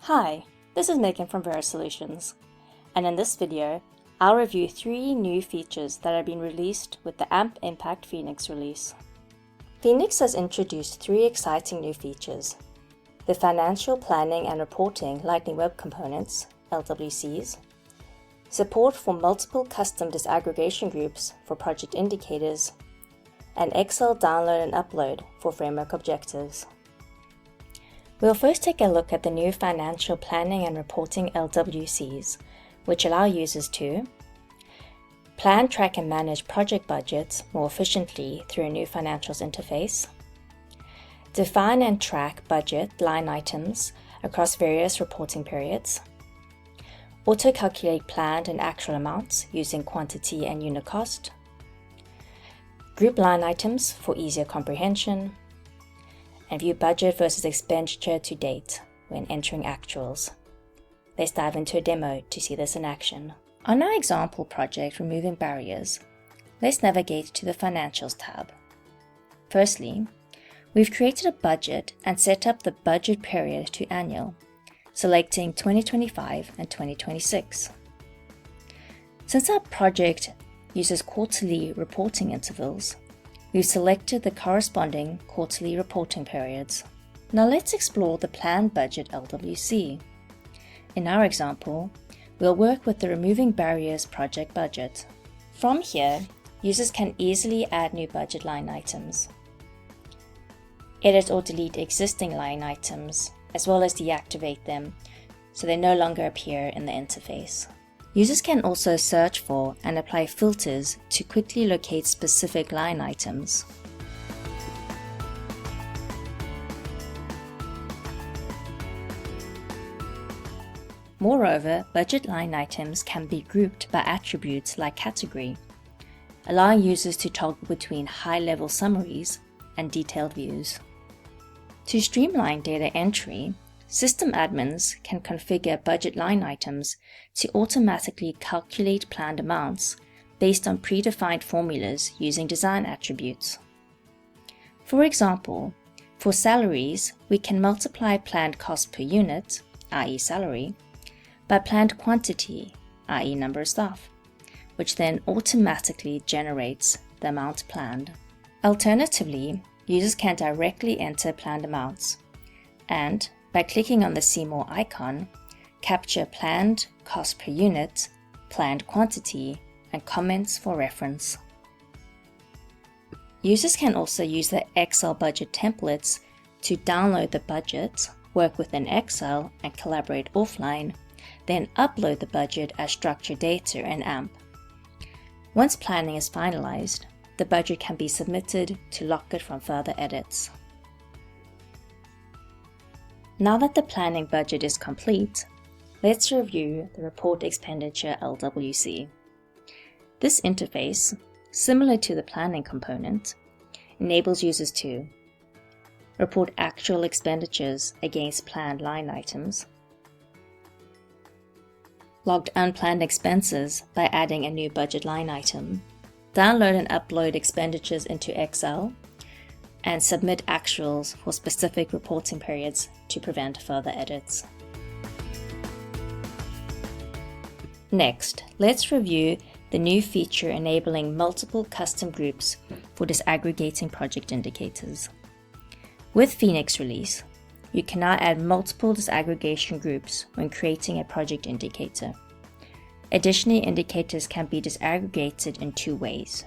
Hi, this is Megan from Vera Solutions, and in this video, I'll review 3 new features that have been released with the AMP Impact Phoenix release. Phoenix has introduced 3 exciting new features: the Financial Planning and Reporting Lightning Web Components, LWCs, support for multiple custom disaggregation groups for project indicators, and Excel download and upload for framework objectives. We'll first take a look at the new Financial Planning and Reporting LWCs, which allow users to plan, track, and manage project budgets more efficiently through a new financials interface, define and track budget line items across various reporting periods, auto-calculate planned and actual amounts using quantity and unit cost, group line items for easier comprehension, and view budget versus expenditure to date when entering actuals. Let's dive into a demo to see this in action. On our example project Removing Barriers, let's navigate to the Financials tab. Firstly, we've created a budget and set up the budget period to annual, selecting 2025 and 2026. Since our project uses quarterly reporting intervals, we've selected the corresponding quarterly reporting periods. Now let's explore the Planned Budget LWC. In our example, we'll work with the Removing Barriers project budget. From here, users can easily add new budget line items, edit or delete existing line items, as well as deactivate them so they no longer appear in the interface. Users can also search for and apply filters to quickly locate specific line items. Moreover, budget line items can be grouped by attributes like category, allowing users to toggle between high-level summaries and detailed views. To streamline data entry, system admins can configure budget line items to automatically calculate planned amounts based on predefined formulas using design attributes. For example, for salaries, we can multiply planned cost per unit, i.e. salary, by planned quantity, i.e. number of staff, which then automatically generates the amount planned. Alternatively, users can directly enter planned amounts and, by clicking on the See More icon, capture planned cost per unit, planned quantity, and comments for reference. Users can also use the Excel budget templates to download the budget, work within Excel, and collaborate offline, then upload the budget as structured data in AMP. Once planning is finalized, the budget can be submitted to lock it from further edits. Now that the planning budget is complete, let's review the Report Expenditure LWC. This interface, similar to the planning component, enables users to report actual expenditures against planned line items, log unplanned expenses by adding a new budget line item, download and upload expenditures into Excel, and submit actuals for specific reporting periods to prevent further edits. Next, let's review the new feature enabling multiple custom groups for disaggregating project indicators. With Phoenix release, you can now add multiple disaggregation groups when creating a project indicator. Additionally, indicators can be disaggregated in 2 ways: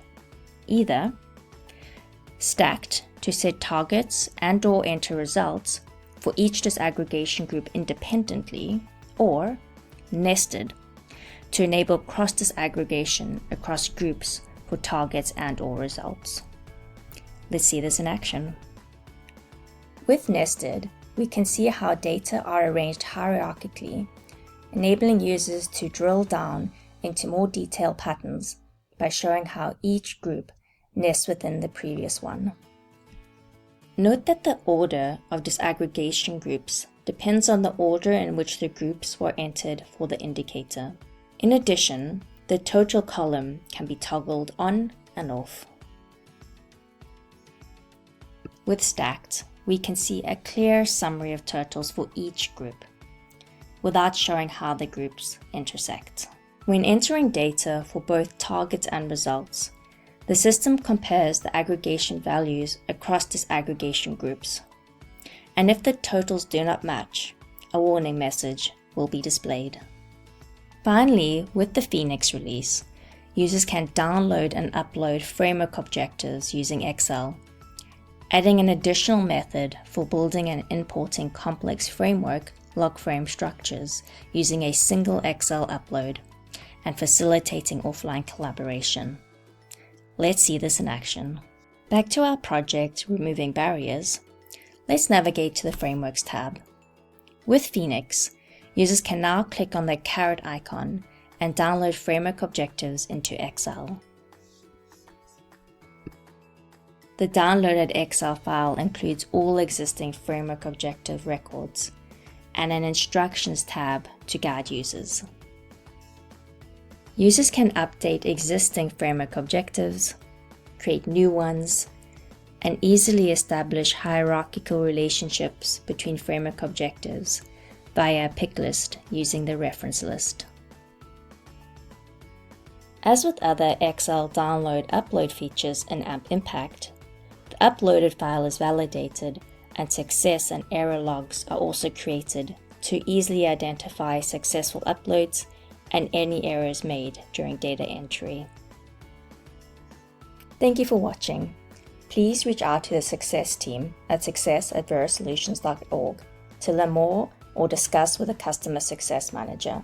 either stacked to set targets and/or enter results for each disaggregation group independently, or nested to enable cross-disaggregation across groups for targets and/or results. Let's see this in action. With nested, we can see how data are arranged hierarchically, enabling users to drill down into more detailed patterns by showing how each group nests within the previous one. Note that the order of disaggregation groups depends on the order in which the groups were entered for the indicator. In addition, the total column can be toggled on and off. With stacked, we can see a clear summary of totals for each group. without showing how the groups intersect. When entering data for both targets and results, the system compares the aggregation values across disaggregation groups. And if the totals do not match, a warning message will be displayed. Finally, with the Phoenix release, users can download and upload framework objectives using Excel, adding an additional method for building and importing complex framework log frame structures using a single Excel upload, and facilitating offline collaboration. Let's see this in action. Back to our project, Removing Barriers, let's navigate to the Frameworks tab. With Phoenix, users can now click on the caret icon and download framework objectives into Excel. The downloaded Excel file includes all existing framework objective records and an instructions tab to guide users. Users can update existing framework objectives, create new ones, and easily establish hierarchical relationships between framework objectives via a pick list using the reference list. As with other Excel download-upload features in AMP Impact, the uploaded file is validated and success and error logs are also created to easily identify successful uploads and any errors made during data entry. Thank you for watching. Please reach out to the Success team at success@verasolutions.org to learn more or discuss with a Customer Success Manager.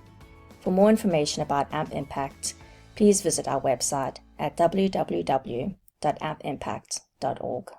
For more information about AMP Impact, please visit our website at www.ampimpact.org.